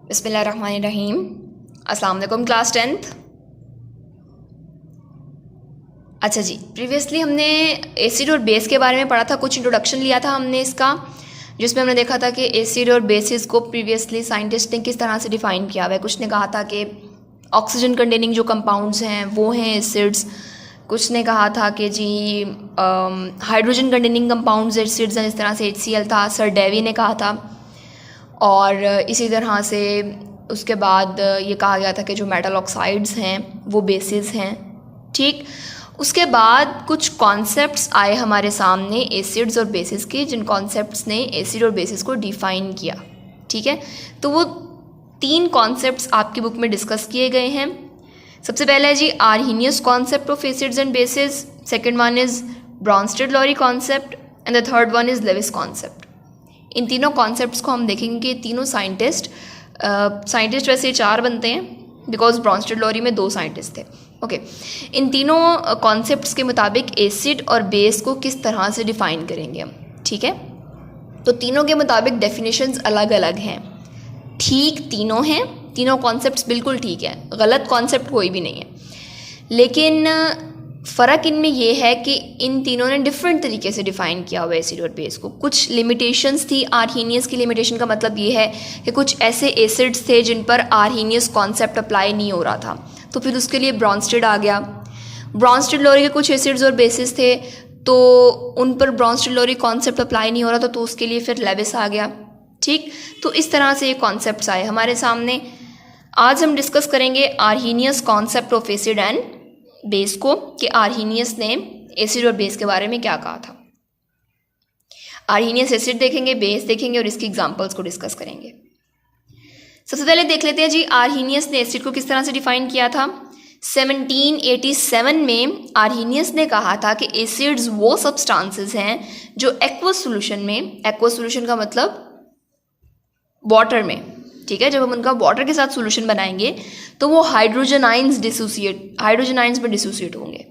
बिस्मिल्लाहिर्रहमानिर्रहीम। अस्सलाम वालेकुम क्लास 10th। अच्छा जी, प्रीवियसली हमने एसिड और बेस के बारे में पढ़ा था, कुछ इंट्रोडक्शन लिया था हमने इसका, जिसमें हमने देखा था कि एसिड और बेसिस को प्रीवियसली साइंटिस्ट ने किस तरह से डिफ़ाइन किया हुआ है। कुछ ने कहा था कि ऑक्सीजन कंटेनिंग जो कंपाउंड्स हैं वो हैं एसिड्स, कुछ ने कहा था कि जी हाइड्रोजन कंटेनिंग कंपाउंड्स एसिड्स हैं, जिस तरह से HCl था, सर डेवी ने कहा था। और इसी तरह से उसके बाद ये कहा गया था कि जो मेटल ऑक्साइड्स हैं वो बेसिस हैं। ठीक, उसके बाद कुछ कॉन्सेप्ट्स आए हमारे सामने एसिड्स और बेसिस के, जिन कॉन्सेप्ट्स ने एसिड और बेसिस को डिफ़ाइन किया। ठीक है, तो वो 3 कॉन्सेप्ट्स आपकी बुक में डिस्कस किए गए हैं। सबसे पहला है जी Arrhenius concept of acids and bases, second one is Bronsted Lowry concept and the third one is Lewis concept. इन तीनों कॉन्सेप्ट्स को हम देखेंगे कि तीनों साइंटिस्ट वैसे 4 बनते हैं, बिकॉज ब्रॉन्स्टेड-लॉरी में 2 साइंटिस्ट थे। ओके, इन तीनों कॉन्सेप्ट्स के मुताबिक एसिड और बेस को किस तरह से डिफ़ाइन करेंगे हम। ठीक है, तो तीनों के मुताबिक डेफिनेशंस अलग अलग हैं। ठीक तीनों हैं, तीनों कॉन्सेप्ट्स बिल्कुल ठीक है, गलत कॉन्सेप्ट कोई भी नहीं है, लेकिन फ़र्क इनमें यह है कि इन तीनों ने डिफरेंट तरीके से डिफ़ाइन किया हुआ एसिड और बेस को। कुछ लिमिटेशंस थी। आर्हीनियस की लिमिटेशन का मतलब ये है कि कुछ ऐसे एसिड्स थे जिन पर आर्हीनियस कॉन्सेप्ट अप्लाई नहीं हो रहा था, तो फिर उसके लिए ब्रॉन्स्टेड आ गया। ब्रॉन्स्टेड-लॉरी के कुछ एसिड्स और बेसिस थे तो उन पर ब्रॉन्स्टेड-लॉरी कॉन्सेप्ट अप्लाई नहीं हो रहा था, तो उसके लिए फिर लेविस आ गया। ठीक, तो इस तरह से ये कॉन्सेप्ट्स आए हमारे सामने। आज हम डिस्कस करेंगे Arrhenius concept of acid and base को, कि आर्हीनियस ने एसिड और बेस के बारे में क्या कहा था। आर्हीनियस एसिड देखेंगे, बेस देखेंगे और इसकी एग्जांपल्स को डिस्कस करेंगे। सबसे पहले देख लेते हैं जी आर्हीनियस ने एसिड को किस तरह से डिफाइन किया था। 1787 में आर्हीनियस ने कहा था कि एसिड्स वो सब्सटेंसेस हैं जो एक्वस सोल्यूशन में, एक्वस सोल्यूशन का मतलब वाटर में, ठीक है, जब हम उनका वाटर के साथ सोल्यूशन बनाएंगे तो वो हाइड्रोजन आइंस में डिसोसिएट होंगे।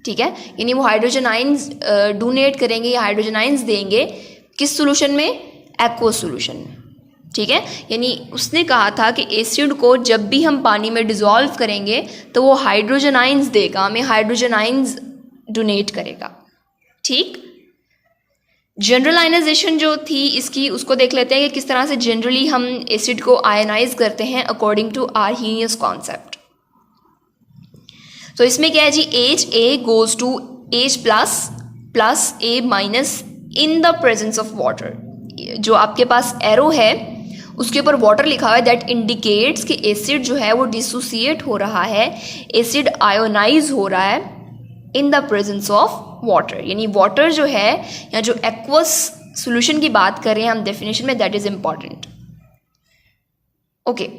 ठीक है, यानी वो हाइड्रोजन आइंस डोनेट करेंगे या हाइड्रोजन आइंस देंगे किस सोल्यूशन में, एक्वस सोल्यूशन में। ठीक है, यानी उसने कहा था कि एसिड को जब भी हम पानी में डिसॉल्व करेंगे तो वो हाइड्रोजन आइंस देगा, हमें हाइड्रोजन आइंस डोनेट करेगा। ठीक, जनरल आयनाइजेशन जो थी इसकी, उसको देख लेते हैं कि किस तरह से जनरली हम एसिड को आयनाइज करते हैं अकॉर्डिंग टू आर्हीनियस कॉन्सेप्ट। तो इसमें क्या है जी, Ha goes to H plus A minus in the presence of water. जो आपके पास एरो है उसके ऊपर वाटर लिखा हुआ है, दैट इंडिकेट्स कि एसिड जो है वो डिसोसिएट हो रहा है, एसिड आयोनाइज हो रहा है इन द प्रेजेंस ऑफ वाटर। यानी वाटर जो है या जो एक्वस सॉल्यूशन की बात कर रहे हैं हम डेफिनेशन में, that is important. Okay,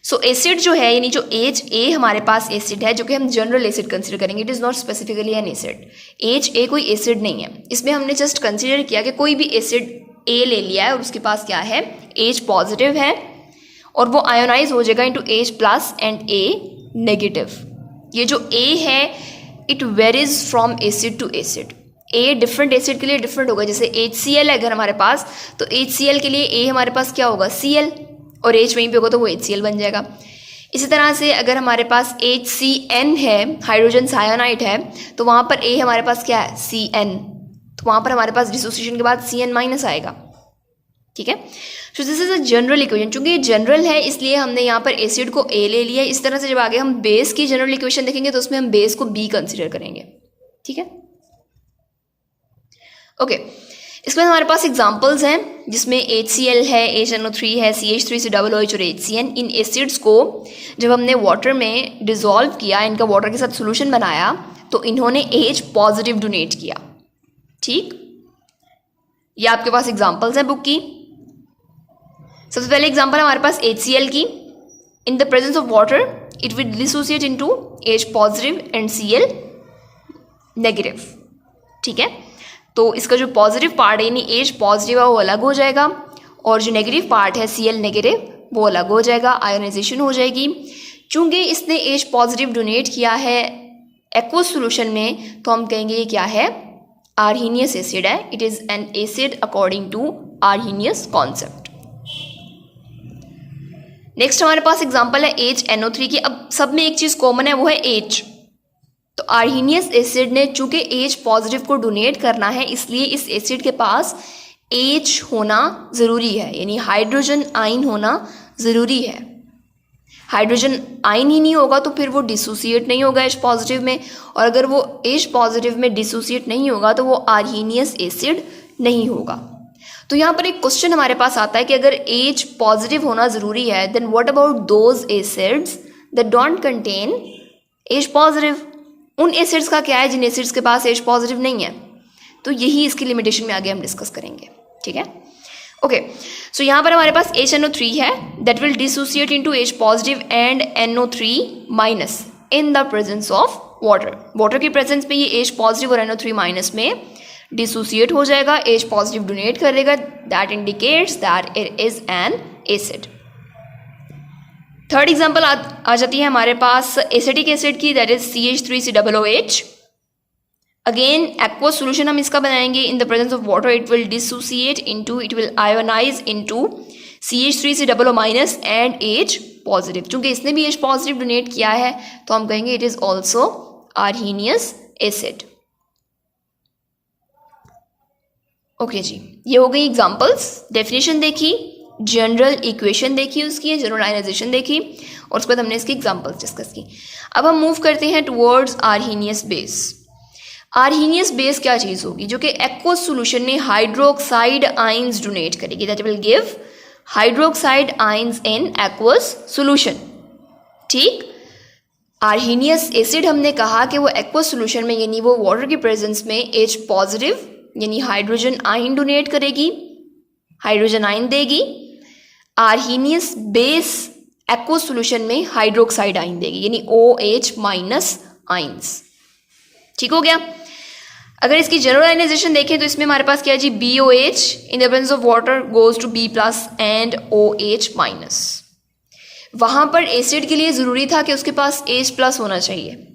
so acid जो है, यानी जो Ha हमारे पास एसिड है, जो कि हम जनरल एसिड कंसिडर करेंगे, it is not specifically N acid. Ha कोई एसिड नहीं है, इसमें हमने जस्ट कंसिडर किया कि कोई भी एसिड A ले लिया है और उसके पास क्या है, H पॉजिटिव है और वो आयोनाइज हो जाएगा into H plus and A negative. ये जो A है it varies from acid to acid. A different acid के लिए डिफरेंट होगा। जैसे HCl है अगर हमारे पास, तो HCl के लिए A हमारे पास क्या होगा, Cl, और H वहीं पे होगा तो वो HCl बन जाएगा। इसी तरह से अगर हमारे पास HCN है, हाइड्रोजन साइनाइड है, तो वहाँ पर A हमारे पास क्या है, Cn, तो वहाँ पर हमारे पास डिसोसिएशन के बाद Cn माइनस आएगा। ठीक है, so this is a general equation. चूंकि ये जनरल है इसलिए हमने यहाँ पर एसिड को A ले लिया। इस तरह से जब आगे हम बेस की जनरल इक्वेशन देखेंगे तो उसमें हम बेस को B कंसिडर करेंगे। ठीक है, ओके, इसमें हमारे पास एग्जांपल्स हैं जिसमें HCl है, HNO3 है, CH3 से डबल OH और HCN। इन एसिड्स को जब हमने वाटर में डिसॉल्व किया, इनका वाटर के साथ सोल्यूशन बनाया, तो इन्होंने H पॉजिटिव डोनेट किया। ठीक, ये आपके पास एग्जाम्पल्स हैं बुक की। सबसे पहले एग्जांपल हमारे पास HCl की, इन the presence of water it will dissociate into H positive and Cl negative. ठीक है, तो इसका जो पॉजिटिव पार्ट है यानी H पॉजिटिव है वो अलग हो जाएगा और जो नेगेटिव पार्ट है Cl नेगेटिव वो अलग हो जाएगा, आयोनाइजेशन हो जाएगी। चूंकि इसने H पॉजिटिव डोनेट किया है एक्वस सोल्यूशन में, तो हम कहेंगे ये क्या है, आर्हीनियस एसिड है। It is an acid according to Arrhenius concept. Next हमारे पास एग्जांपल है HNO3 की। अब सब में एक चीज़ कॉमन है, वो है H। तो आर्हीनियस एसिड ने चूंकि H पॉजिटिव को डोनेट करना है, इसलिए इस एसिड के पास H होना ज़रूरी है, यानी हाइड्रोजन आयन होना ज़रूरी है। हाइड्रोजन आयन ही नहीं होगा तो फिर वो डिसोसिएट नहीं होगा H पॉजिटिव में, और अगर वो H पॉजिटिव में डिसोसिएट नहीं होगा तो वो आर्हीनियस एसिड नहीं होगा। तो यहाँ पर एक क्वेश्चन हमारे पास आता है कि अगर H पॉजिटिव होना ज़रूरी है, then what about those acids that don't contain H positive? उन एसिड्स का क्या है जिन एसिड्स के पास H पॉजिटिव नहीं है? तो यही इसकी लिमिटेशन में आगे हम डिस्कस करेंगे, ठीक है। ओके, सो यहाँ पर हमारे पास HNO3 है that will dissociate into H positive and NO3 minus in the presence of water. Water की प्रेजेंस में ये H पॉजिटिव और NO3 माइनस में डिसोसिएट हो जाएगा, H पॉजिटिव डोनेट करेगा, that indicates that it is an acid. Third example आ जाती है हमारे पास एसिटिक एसिड की, that is CH3COOH। Again aqueous solution हम इसका बनाएंगे। In the presence of water it will dissociate into, it will ionise into CH3COO minus and H positive. चूंकि इसने भी H पॉजिटिव डोनेट किया है तो हम कहेंगे it is also Arrhenius acid. Okay जी, ये हो गई एग्जाम्पल्स। डेफिनेशन देखी, जनरल इक्वेशन देखी उसकी, जनरल आयनाइजेशन देखी, और उसके बाद हमने इसकी एग्जाम्पल्स डिस्कस की। अब हम मूव करते हैं towards Arrhenius base. Arrhenius base क्या चीज़ होगी? जो कि एक्वस सोल्यूशन में हाइड्रोक्साइड आयंस डोनेट करेगी, that will give hydroxide ions in aqueous solution. ठीक, आर्हीनियस एसिड हमने कहा कि वो एक्वस सोल्यूशन में यानी वो वाटर की प्रेजेंस में H पॉजिटिव यानी हाइड्रोजन आयन डोनेट करेगी, हाइड्रोजन आयन देगी। आर्हीनियस बेस एक्वस सोल्यूशन में हाइड्रोक्साइड आयन देगी यानी OH माइनस आयंस। ठीक हो गया। अगर इसकी जनरल आयनाइजेशन देखें तो इसमें हमारे पास क्या है जी, BOH in the presence of water goes to B plus and OH minus. वहां पर एसिड के लिए ज़रूरी था कि उसके पास H प्लस होना चाहिए,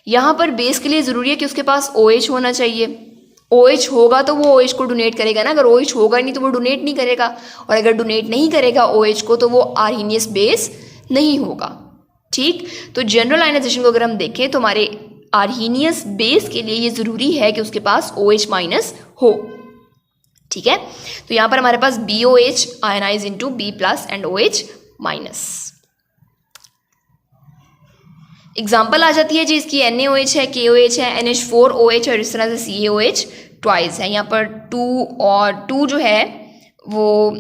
यहाँ पर बेस के लिए ज़रूरी है कि उसके पास OH होना चाहिए। OH होगा तो वो OH को डोनेट करेगा ना, अगर OH होगा नहीं तो वो डोनेट नहीं करेगा, और अगर डोनेट नहीं करेगा OH को तो वो आर्हीनियस बेस नहीं होगा। ठीक, तो जनरल आयनाइजेशन को अगर हम देखें तो हमारे आर्हीनियस बेस के लिए ये ज़रूरी है कि उसके पास OH माइनस हो। ठीक है, तो यहाँ पर हमारे पास BOH ionise into B plus and OH minus. Example आ जाती है जी इसकी, NaOH है, KOH है, NH4OH और इस तरह से CaOH ट्वाइस है। यहाँ पर 2 और 2 जो है वो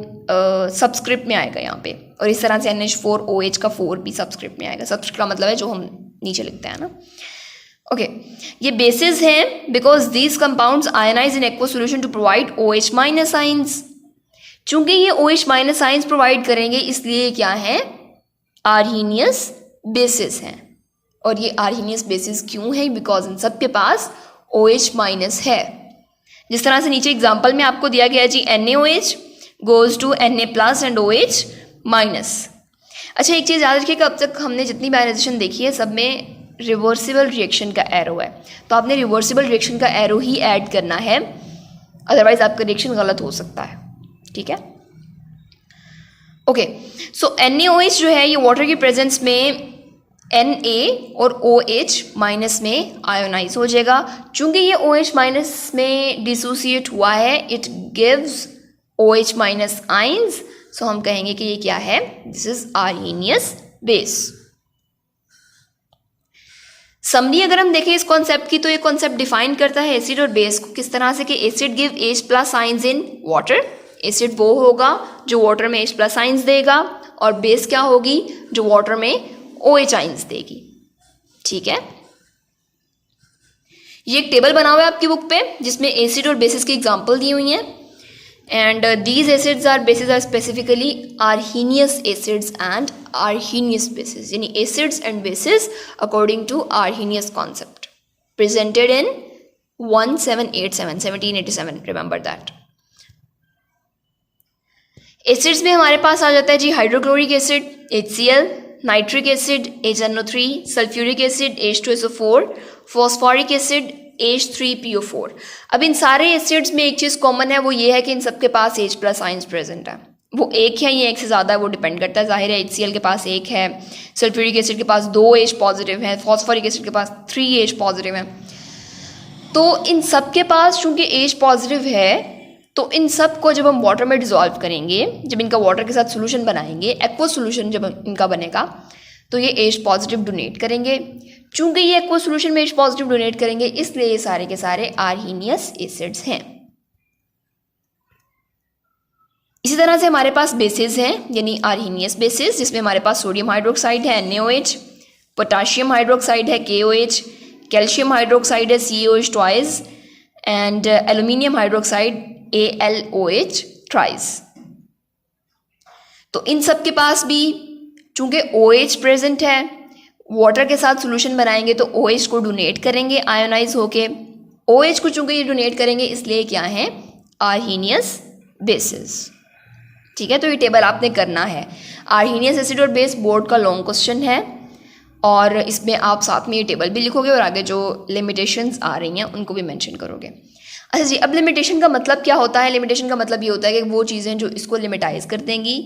सबस्क्रिप्ट में आएगा यहाँ पे, और इस तरह से NH4OH का 4 भी सबस्क्रिप्ट में आएगा। सबस्क्रिप्ट का मतलब है जो हम नीचे लिखते हैं ना। ओके, ये बेसिस है because these compounds ionise in aqueous solution to provide OH minus ions. चूंकि ये OH माइनस आयंस प्रोवाइड करेंगे इसलिए क्या है, आर्हीनियस बेसिस हैं। और ये आर्हीनियस बेसिस क्यों है? बिकॉज इन सब के पास OH माइनस है। जिस तरह से नीचे एग्जाम्पल में आपको दिया गया जी, NaOH goes to Na plus and OH minus. अच्छा, एक चीज़ याद रखिएगा, अब तक हमने जितनी भी आयनाइजेशन देखी है सब में रिवर्सिबल रिएक्शन का एरो है, तो आपने रिवर्सिबल रिएक्शन का एरो ही ऐड करना है, अदरवाइज आपका रिएक्शन गलत हो सकता है। ठीक है, ओके। सो NaOH जो है ये वाटर की प्रेजेंस में Na और OH माइनस में आयोनाइज हो जाएगा। चूंकि ये OH माइनस में डिसोसिएट हुआ है, it gives OH minus ions, so हम कहेंगे कि ये क्या है, this is Arrhenius base. Summary अगर हम देखें इस कॉन्सेप्ट की तो ये कॉन्सेप्ट डिफाइन करता है एसिड और बेस को किस तरह से कि acid give H plus ions in water. Acid वो होगा जो वाटर में H प्लस आयंस देगा, और बेस क्या होगी, जो वाटर में OH आयंस देगी। ठीक है, ये एक टेबल बना हुआ है आपकी बुक पे जिसमें एसिड और बेसिस की एग्जांपल दी हुई हैं, and these acids are bases are specifically Arrhenius acids and Arrhenius bases, यानी acids and bases according to Arrhenius concept presented in 1787, remember that. Acids में हमारे पास आ जाता है जी hydrochloric acid HCl, nitric acid HNO3, sulphuric acid H2SO4, phosphoric acid H3PO4। अब इन सारे एसिड्स में एक चीज़ कॉमन है, वो ये है कि इन सबके पास H प्लस आयंस प्रेजेंट है। वो एक है या एक से ज़्यादा है वो डिपेंड करता है। जाहिर है HCl के पास एक है, सल्फ्यूरिक एसिड के पास 2 H पॉजिटिव है, फॉस्फोरिक एसिड के पास 3 H पॉजिटिव है। तो इन सब के पास चूँकि H पॉजिटिव है तो इन सब को जब हम वाटर में डिज़ोल्व करेंगे, जब इनका वाटर के साथ सोल्यूशन बनाएंगे, एक्वस सोल्यूशन जब इनका बनेगा तो ये H पॉजिटिव डोनेट करेंगे। चूँकि ये एक्वस सोल्यूशन में H पॉजिटिव डोनेट करेंगे इसलिए ये सारे के सारे आर्हीनियस एसिड्स हैं। इसी तरह से हमारे पास बेसिस हैं, यानी आर्हीनियस बेसिस, जिसमें हमारे पास सोडियम हाइड्रोक्साइड है NaOH, पोटाशियम हाइड्रोक्साइड है KOH, कैल्शियम हाइड्रोक्साइड है CaOH twice and aluminium hydroxide AlOH ट्राइस। तो इन सब के पास भी चूंकि OH प्रेजेंट है, वाटर के साथ सोल्यूशन बनाएंगे तो OH को डोनेट करेंगे आयोनाइज होके। OH को चूंकि ये डोनेट करेंगे इसलिए क्या है, आर्हीनियस बेसिस। ठीक है, तो ये टेबल आपने करना है। आर्हीनियस एसिड और बेस बोर्ड का लॉन्ग क्वेश्चन है और इसमें आप साथ में ये टेबल भी लिखोगे और आगे जो लिमिटेशंस आ रही हैं उनको भी मेंशन करोगे। अच्छा जी, अब लिमिटेशन का मतलब क्या होता है? लिमिटेशन का मतलब ये होता है कि वो चीज़ें जो इसको लिमिटाइज कर देंगी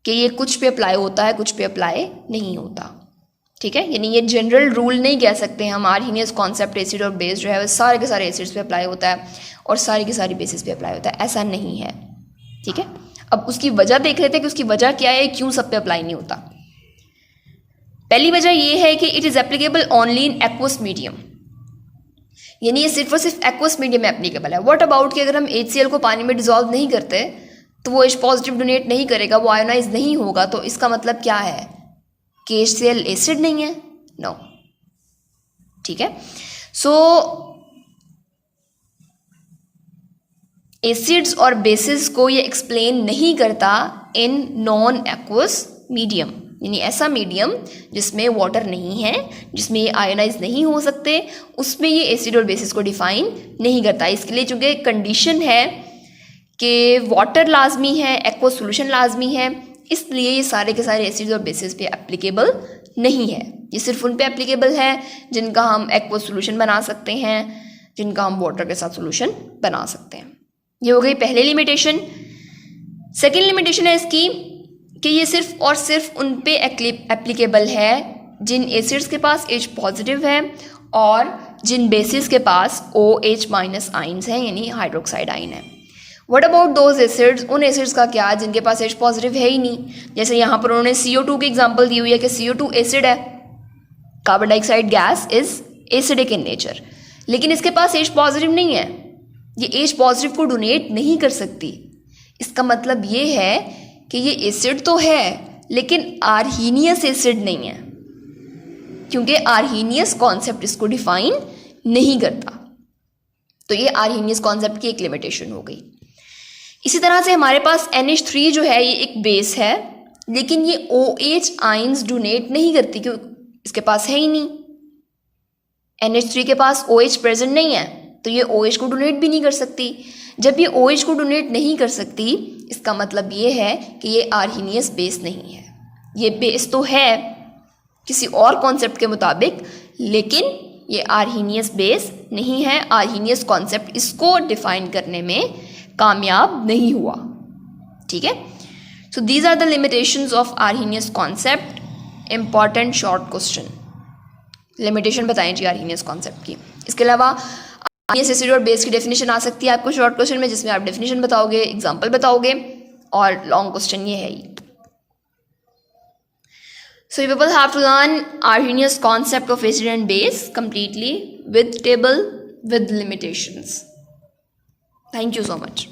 कि ये कुछ पे अप्लाई होता है, कुछ पे अप्लाई नहीं होता। ठीक है, यानी ये जनरल रूल नहीं कह सकते हम आर्हीनियस कॉन्सेप्ट एसिड और बेस जो है वो सारे के सारे एसिड्स पे अप्लाई होता है और सारी की सारी बेसिस पे अप्लाई होता है, ऐसा नहीं है। ठीक है, अब उसकी वजह देख लेते हैं कि उसकी वजह क्या है, क्यों सब पे अप्लाई नहीं होता। पहली वजह ये है कि it is applicable only in aqueous medium, यानी ये सिर्फ और सिर्फ एक्वस मीडियम में एप्लीकेबल है। व्हाट अबाउट कि अगर हम HCl को पानी में डिजोल्व नहीं करते तो वो H पॉजिटिव डोनेट नहीं करेगा, वो आयोनाइज नहीं होगा, तो इसका मतलब क्या है कि HCl एसिड नहीं है? नो। ठीक है, सो एसिड्स और बेसिस को ये एक्सप्लेन नहीं करता इन नॉन एक्वस मीडियम, यानी ऐसा मीडियम जिसमें वाटर नहीं है, जिसमें ये आयोनाइज नहीं हो सकते, उसमें ये एसिड और बेसिस को डिफाइन नहीं करता। इसके लिए चूँकि कंडीशन है कि वाटर लाजमी है, एक्वस सोल्यूशन लाजमी है, इसलिए ये सारे के सारे एसिड्स और बेसिस पे एप्लीकेबल नहीं है। ये सिर्फ उन पे एप्लीकेबल है जिनका हम एक्वस सोल्यूशन बना सकते हैं, जिनका हम वाटर के साथ सोल्यूशन बना सकते हैं। ये हो गई पहली लिमिटेशन। सेकेंड लिमिटेशन है इसकी कि ये सिर्फ और सिर्फ उन पे एप्लीकेबल है जिन एसिड्स के पास H पॉजिटिव है और जिन बेसिस के पास OH माइनस आइंस हैं, यानी हाइड्रोक्साइड आइन है। What about those acids? उन एसिड्स का क्या जिनके पास H पॉजिटिव है ही नहीं। जैसे यहाँ पर उन्होंने CO2 की एग्जांपल दी हुई है कि CO2 एसिड है, carbon dioxide gas is acidic in nature, लेकिन इसके पास H पॉजिटिव नहीं है, ये H पॉजिटिव को डोनेट नहीं कर सकती। इसका मतलब ये है कि ये एसिड तो है लेकिन आर्हीनियस एसिड नहीं है, क्योंकि आर्हीनियस कॉन्सेप्ट इसको डिफाइन नहीं करता। तो ये आर्हीनियस कॉन्सेप्ट की एक लिमिटेशन हो गई। इसी तरह से हमारे पास NH3 जो है ये एक बेस है, लेकिन ये OH आइंस डोनेट नहीं करती क्योंकि इसके पास है ही नहीं। NH3 के पास OH प्रेजेंट नहीं है तो ये OH को डोनेट भी नहीं कर सकती। जब ये OH को डोनेट नहीं कर सकती इसका मतलब ये है कि ये आर्हीनियस बेस नहीं है। ये बेस तो है किसी और कॉन्सेप्ट के मुताबिक, लेकिन ये आर्हीनियस बेस नहीं है। आर्हीनियस कॉन्सेप्ट इसको डिफाइन करने में कामयाब नहीं हुआ। ठीक है, so these are the limitations of Arrhenius concept. Important short question, limitation बताएं जी आर्हीनियस कॉन्सेप्ट की। इसके अलावा आर्हीनियस एसिड और बेस की डेफिनेशन आ सकती है आपको शॉर्ट क्वेश्चन में, जिसमें आप डेफिनेशन बताओगे, एग्जांपल बताओगे, और लॉन्ग क्वेश्चन ये है ही। So you people have to learn Arrhenius concept of acid and base completely with table with limitations. Thank you so much.